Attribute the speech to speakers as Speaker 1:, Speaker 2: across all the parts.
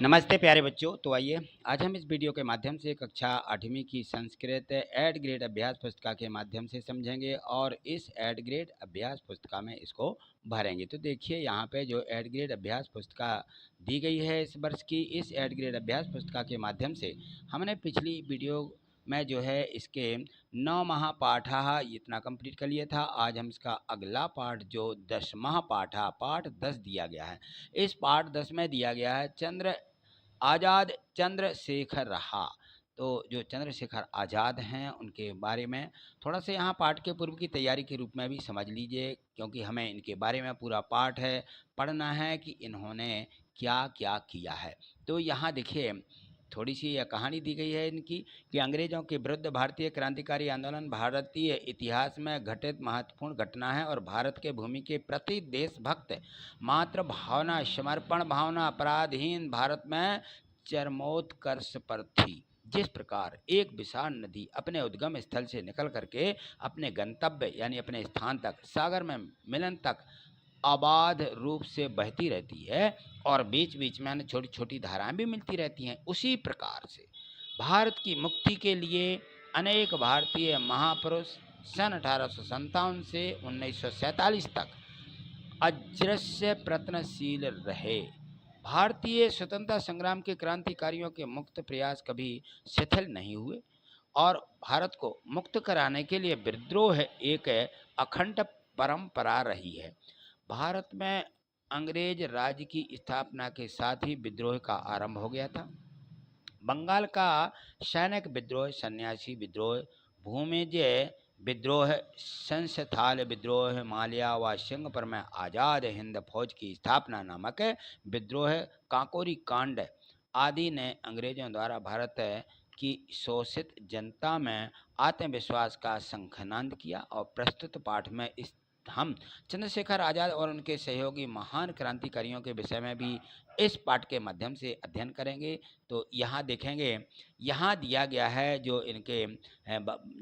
Speaker 1: नमस्ते प्यारे बच्चों। तो आइए आज हम इस वीडियो के माध्यम से कक्षा 8वीं की संस्कृत एड ग्रेड अभ्यास पुस्तिका के माध्यम से समझेंगे और इस एड ग्रेड अभ्यास पुस्तिका में इसको भरेंगे। तो देखिए यहाँ पे जो एड ग्रेड अभ्यास पुस्तिका दी गई है इस वर्ष की, इस एड ग्रेड अभ्यास पुस्तिका के माध्यम से हमने पिछली वीडियो में जो है इसके 9 महापाठ इतना कंप्लीट कर लिया था। आज हम इसका अगला पाठ जो 10वां पाठ 10 दिया गया है। इस पाठ 10 में दिया गया है आज़ाद चंद्रशेखर रहा। तो जो चंद्रशेखर आज़ाद हैं उनके बारे में थोड़ा सा यहाँ पाठ के पूर्व की तैयारी के रूप में भी समझ लीजिए, क्योंकि हमें इनके बारे में पूरा पाठ है पढ़ना है कि इन्होंने क्या क्या किया है। तो यहाँ देखिए थोड़ी सी यह कहानी दी गई है इनकी कि अंग्रेज़ों के विरुद्ध भारतीय क्रांतिकारी आंदोलन भारतीय इतिहास में घटित महत्वपूर्ण घटना है और भारत के भूमि के प्रति देशभक्त मातृ भावना, समर्पण भावना अपराधहीन भारत में चरमोत्कर्ष पर थी। जिस प्रकार एक विशाल नदी अपने उद्गम स्थल से निकल करके अपने गंतव्य यानी अपने स्थान तक सागर में मिलन तक अबाध रूप से बहती रहती है और बीच बीच में छोटी छोटी धाराएं भी मिलती रहती हैं, उसी प्रकार से भारत की मुक्ति के लिए अनेक भारतीय महापुरुष सन 1857 से 1947 तक अजस्र प्रयत्नशील रहे। भारतीय स्वतंत्रता संग्राम के क्रांतिकारियों के मुक्त प्रयास कभी शिथिल नहीं हुए और भारत को मुक्त कराने के लिए विद्रोह एक अखंड परंपरा रही है। भारत में अंग्रेज राज की स्थापना के साथ ही विद्रोह का आरंभ हो गया था। बंगाल का सैनिक विद्रोह, सन्यासी विद्रोह, भूमिज विद्रोह, संस्थाल विद्रोह, माल्या व सिंहपुर में आज़ाद हिंद फौज की स्थापना नामक विद्रोह, काकोरी कांड आदि ने अंग्रेजों द्वारा भारत की शोषित जनता में आत्मविश्वास का शंखनाद किया। और प्रस्तुत पाठ में हम चंद्रशेखर आज़ाद और उनके सहयोगी महान क्रांतिकारियों के विषय में भी इस पाठ के माध्यम से अध्ययन करेंगे। तो यहाँ देखेंगे, यहाँ दिया गया है जो इनके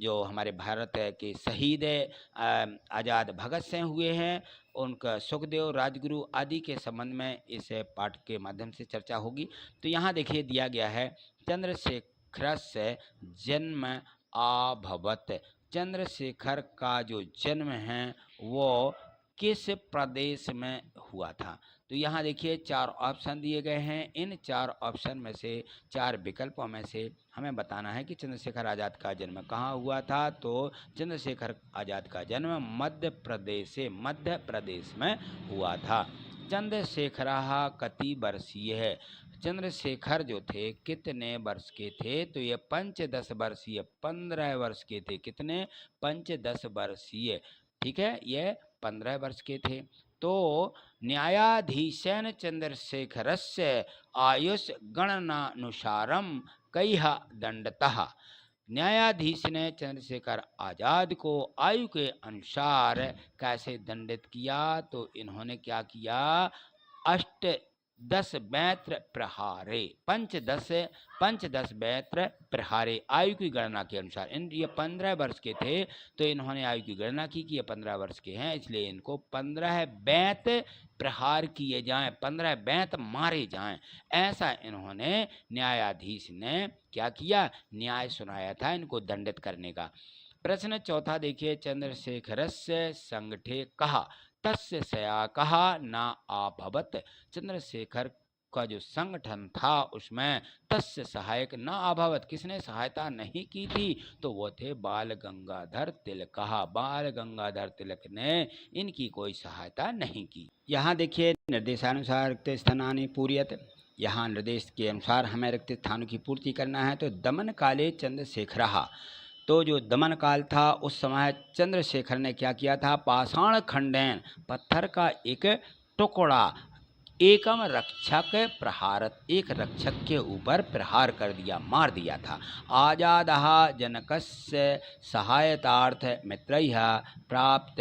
Speaker 1: जो हमारे भारत के शहीद आज़ाद भगत सिंह हुए हैं, उनका सुखदेव, राजगुरु आदि के संबंध में इस पाठ के माध्यम से चर्चा होगी। तो यहाँ देखिए दिया गया है चंद्रशेखरस्य जन्म अभवत्। चंद्रशेखर का जो जन्म है वो किस प्रदेश में हुआ था। तो यहाँ देखिए 4 ऑप्शन दिए गए हैं। इन 4 ऑप्शन में से 4 विकल्पों में से हमें बताना है कि चंद्रशेखर आज़ाद का जन्म कहाँ हुआ था। तो चंद्रशेखर आज़ाद का जन्म मध्य प्रदेश में हुआ था। चंद्रशेखर कति वर्षीय है। चंद्रशेखर जो थे कितने वर्ष के थे। तो ये 15 वर्षीय, 15 वर्ष के थे। कितने? 15 वर्षीय, ठीक है, ये 15 वर्ष के थे। तो न्यायाधीशेन चंद्रशेखरस्य आयुष गणनानुसारम कईह दंडतः। न्यायाधीश ने चंद्रशेखर आज़ाद को आयु के अनुसार कैसे दंडित किया। तो इन्होंने क्या किया, 8-10 बैत्र प्रहारे, 5-10 बैत्र प्रहारे, आयु की गणना के अनुसार। ये 15 वर्ष के थे तो इन्होंने आयु की गणना की कि ये 15 वर्ष के हैं, इसलिए इनको 15 बैत प्रहार किए जाएं, 15 बैत मारे जाएं, ऐसा इन्होंने न्यायाधीश ने क्या किया, न्याय सुनाया था इनको दंडित करने का। प्रश्न चौथा देखिए, चंद्रशेखरस्य संगठे कहा तस्य सया कहा ना अभवत्। चंद्रशेखर का जो संगठन था उसमें तस्य सहायक ना अभवत्, किसने सहायता नहीं की थी। तो वो थे बाल गंगाधर तिलक। बाल गंगाधर तिलक ने इनकी कोई सहायता नहीं की। यहाँ देखिए निर्देशानुसार रिक्त स्थानानि पूर्यत। यहाँ निर्देश के अनुसार हमें रिक्त स्थानों की पूर्ति करना है। तो दमन काले चंद्रशेखर, तो जो दमन काल था उस समय चंद्रशेखर ने क्या किया था, पाषाण खंडेन, पत्थर का एक टुकड़ा, एकम रक्षक प्रहारत, एक रक्षक के ऊपर प्रहार कर दिया, मार दिया था। आज़ाद जनकस्य सहायतार्थ मित्रैः प्राप्त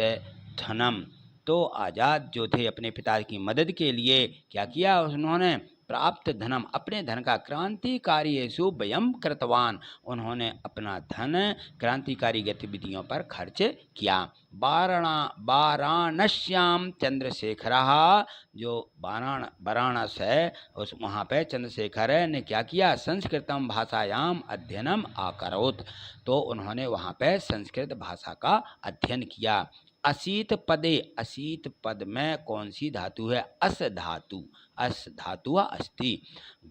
Speaker 1: धनम। तो आज़ाद जो थे अपने पिता की मदद के लिए क्या किया उन्होंने, प्राप्त धनम, अपने धन का क्रांतिकार्येषु व्ययं कृतवान, उन्होंने अपना धन क्रांतिकारी गतिविधियों पर खर्च किया। वाराणस्याम चंद्रशेखरः, जो वाराणस है उस वहाँ पे चंद्रशेखर ने क्या किया, संस्कृतम भाषायाम अध्ययनम आकरोत्, तो उन्होंने वहाँ पे संस्कृत भाषा का अध्ययन किया। असीत पदे, असीत पद में कौन सी धातु है, अस धातु, अस धातु अस्ति।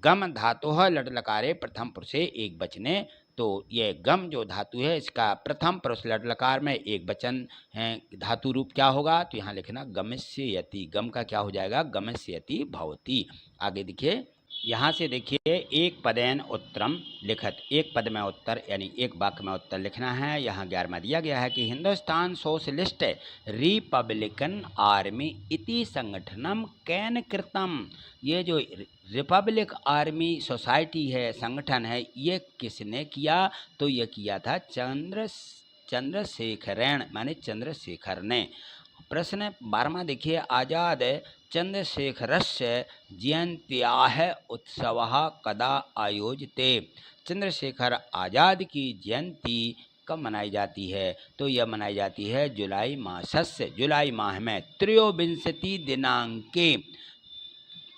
Speaker 1: गम धातु है लट लकारे प्रथम पुरुषे एक वचने, तो ये गम जो धातु है इसका प्रथम पुरुष लट लकार में एक वचन है, धातु रूप क्या होगा, तो यहाँ लिखना गमस्यति, गम का क्या हो जाएगा, गमस्यति भवति। आगे देखिए, यहाँ से देखिए एक पदेन उत्तरम लिखत, एक पद में उत्तर यानी एक वाक्य में उत्तर लिखना है। यहाँ 11वां दिया गया है कि हिंदुस्तान सोशलिस्ट रिपब्लिकन आर्मी इति संगठनम कैन कृतम, ये जो रिपब्लिक आर्मी सोसाइटी है, संगठन है, ये किसने किया, तो ये किया था चंद्रशेखरेण माने चंद्रशेखर ने। प्रश्न 12वां देखिए, आजाद चंद्रशेखरस्य जयंत्याः उत्सवः कदा आयोजिते, चंद्रशेखर आजाद की जयंती कब मनाई जाती है, तो यह मनाई जाती है जुलाई मासस्य, जुलाई माह में त्रयोविंशति दिनांके,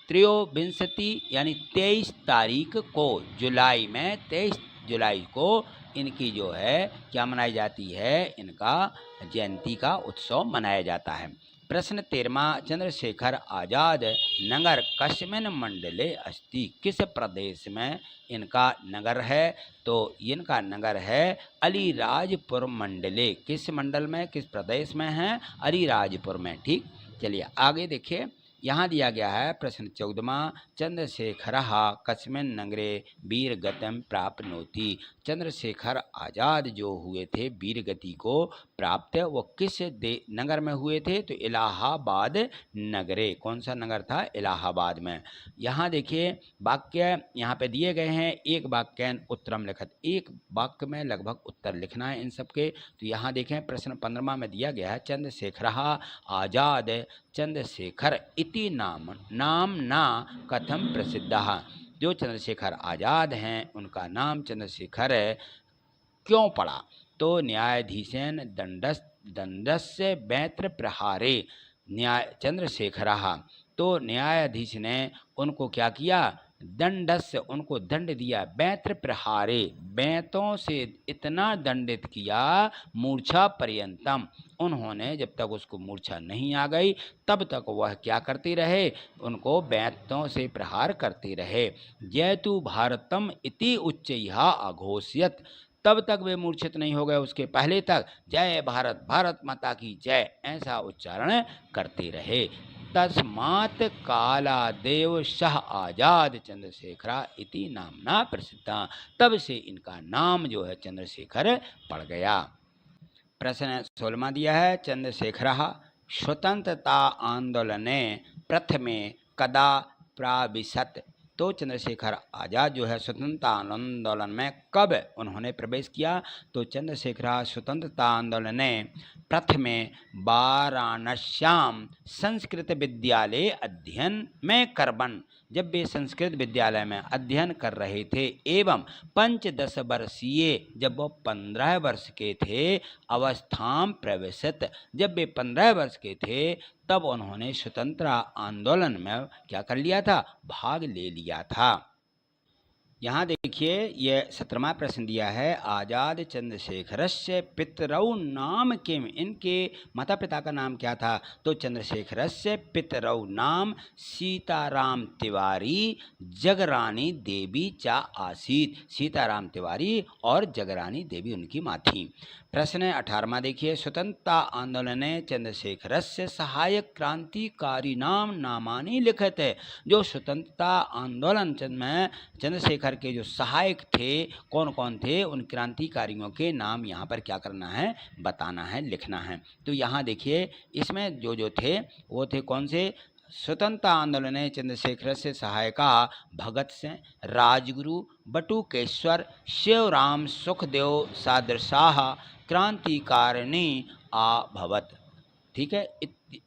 Speaker 1: त्रयोविंशति यानी 23 तारीख को, जुलाई में 23 जुलाई को इनकी जो है क्या मनाई जाती है, इनका जयंती का उत्सव मनाया जाता है। प्रश्न 13वां, चंद्रशेखर आजाद नगर कस्मिन मंडले अस्ति, किस प्रदेश में इनका नगर है, तो इनका नगर है अलीराजपुर मंडले, किस मंडल में, किस प्रदेश में है, अलीराजपुर में। ठीक, चलिए आगे देखिए, यहाँ दिया गया है प्रश्न 14वां, चंद्रशेखरः कस्मिन नगरे वीरगतिं प्राप्नोति, चंद्रशेखर आजाद जो हुए थे वीर गति को प्राप्त, वो किस नगर में हुए थे, तो इलाहाबाद नगरे, कौन सा नगर था, इलाहाबाद में। यहाँ देखिए वाक्य यहाँ पे दिए गए हैं, एक वाक्य उत्तरम लिखत, एक वाक्य में लगभग उत्तर लिखना है इन सबके। तो यहाँ देखें प्रश्न 15वां में दिया गया है, चंद्रशेखरः आजाद चंद्रशेखर इति नामना कथम प्रसिद्धः, जो चंद्रशेखर आजाद हैं उनका नाम चंद्रशेखर क्यों पड़ा, तो न्यायाधीशेन दंडस्य बैत्र प्रहारे, चंद्रशेखरः, तो न्यायाधीश ने उनको क्या किया, दंडस्य उनको दंड दिया, बैत्र प्रहारे बैंतों से इतना दंडित किया, मूर्छा पर्यंतम, उन्होंने जब तक उसको मूर्छा नहीं आ गई तब तक वह क्या करते रहे, उनको बैंतों से प्रहार करते रहे। जयतु भारतम इति उच्चैहा अघोषयत, तब तक वे मूर्छित नहीं हो गए, उसके पहले तक जय भारत, भारत माता की जय, ऐसा उच्चारण करते रहे। तस्मात् कालादेव शाह आजाद चंद्रशेखरा इति नामना प्रसिद्धा, तब से इनका नाम जो है चंद्रशेखर पड़ गया। प्रश्न 16वां दिया है, चंद्रशेखरः स्वतंत्रता आंदोलने प्रथमे कदा प्राविशत, तो चंद्रशेखर आजाद जो है स्वतंत्रता आंदोलन में कब उन्होंने प्रवेश किया, तो चंद्रशेखर स्वतंत्रता आंदोलन ने प्रथमे वाराणस्याम संस्कृत विद्यालय अध्ययन में करबन, जब वे संस्कृत विद्यालय में अध्ययन कर रहे थे, एवं 15 वर्षीय, जब वो 15 वर्ष के थे, अवस्थाम प्रवेशित, जब वे 15 वर्ष के थे तब उन्होंने स्वतंत्रता आंदोलन में क्या कर लिया था, भाग ले लिया था। यहाँ देखिए ये 17वां प्रश्न दिया है, आजाद चंद्रशेखरस्य पितरौ नाम किम, इनके माता पिता का नाम क्या था, तो चंद्रशेखरस्य पितरौ नाम सीताराम तिवारी जगरानी देवी चा आसीत, सीताराम तिवारी और जगरानी देवी उनकी माँ थी। प्रश्न 18वां देखिए, स्वतंत्रता आंदोलन चंद्रशेखरस्य सहायक क्रांतिकारी नामानि लिखित है, जो स्वतंत्रता आंदोलन में चंद्रशेखर के जो सहायक थे कौन कौन थे, उन क्रांतिकारियों के नाम यहाँ पर क्या करना है, बताना है, लिखना है। तो यहाँ देखिए इसमें जो थे वो थे कौन से, स्वतंत्रता आंदोलन चंद्रशेखर से सहायका भगत सिंह, राजगुरु, बटुकेश्वर, शिवराम सुखदेव सादृशाह क्रांतिकारिणी अभवत। ठीक है,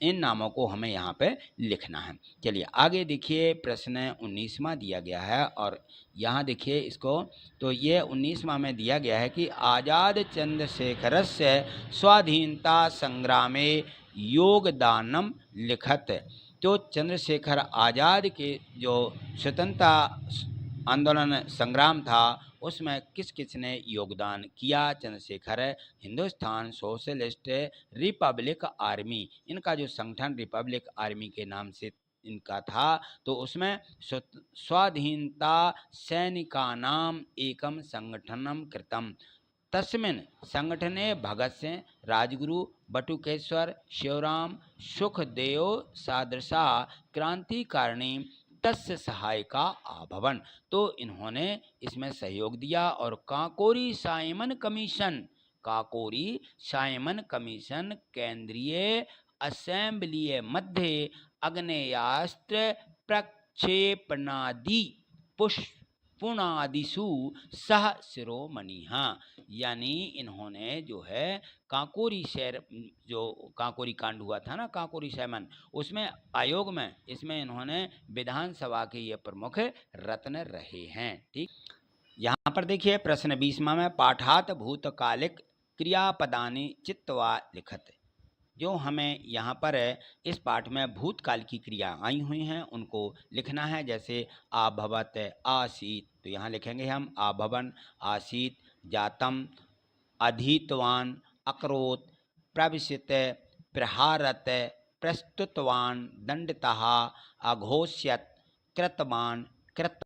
Speaker 1: इन नामों को हमें यहाँ पे लिखना है। चलिए आगे देखिए, प्रश्न 19वां दिया गया है और यहाँ देखिए इसको, तो ये 19वां में दिया गया है कि आज़ाद चंद्रशेखरस्य स्वाधीनता संग्रामे योगदानम लिखत। तो चंद्रशेखर आज़ाद के जो स्वतंत्रता आंदोलन संग्राम था उसमें किस किस ने योगदान किया। Chandrashekhar Hindustan socialist Republic army, इनका जो संगठन रिपब्लिक आर्मी के नाम से इनका था, तो उसमें स्वाधीनता सैनिकानाम एकम संगठनम कृतम, तस्मिन् संगठने भगत सिंह, राजगुरु, बटुकेश्वर, शिवराम, सुखदेव सादृशा क्रांतिकारिणी तस्य सहायका अभवन। तो इन्होंने इसमें सहयोग दिया और काकोरी साइमन कमीशन केंद्रीय असेंबली मध्य आग्नेयास्त्र प्रक्षेपणादि पुष्पुणादिषु सह शिरोमणि, यानी इन्होंने जो है काकोरी शहर, जो काकोरी कांड हुआ था ना, काकोरी साइमन, उसमें आयोग में इसमें इन्होंने विधानसभा के ये प्रमुख रत्न रहे हैं। ठीक, यहाँ पर देखिए प्रश्न 20वां में पाठात भूतकालिक क्रियापदानि चित्वा लिखत। जो हमें यहाँ पर इस पाठ में भूतकाल की क्रिया आई हुई हैं उनको लिखना है। जैसे आभवत, आसीत, तो यहाँ लिखेंगे हम आभवन, आसीत, जातम, अधीतवान, अकरोत, प्रविशित, प्रहारत, प्रस्तुतवान, दंडतः, अघोष्यत, कृतवान, कृत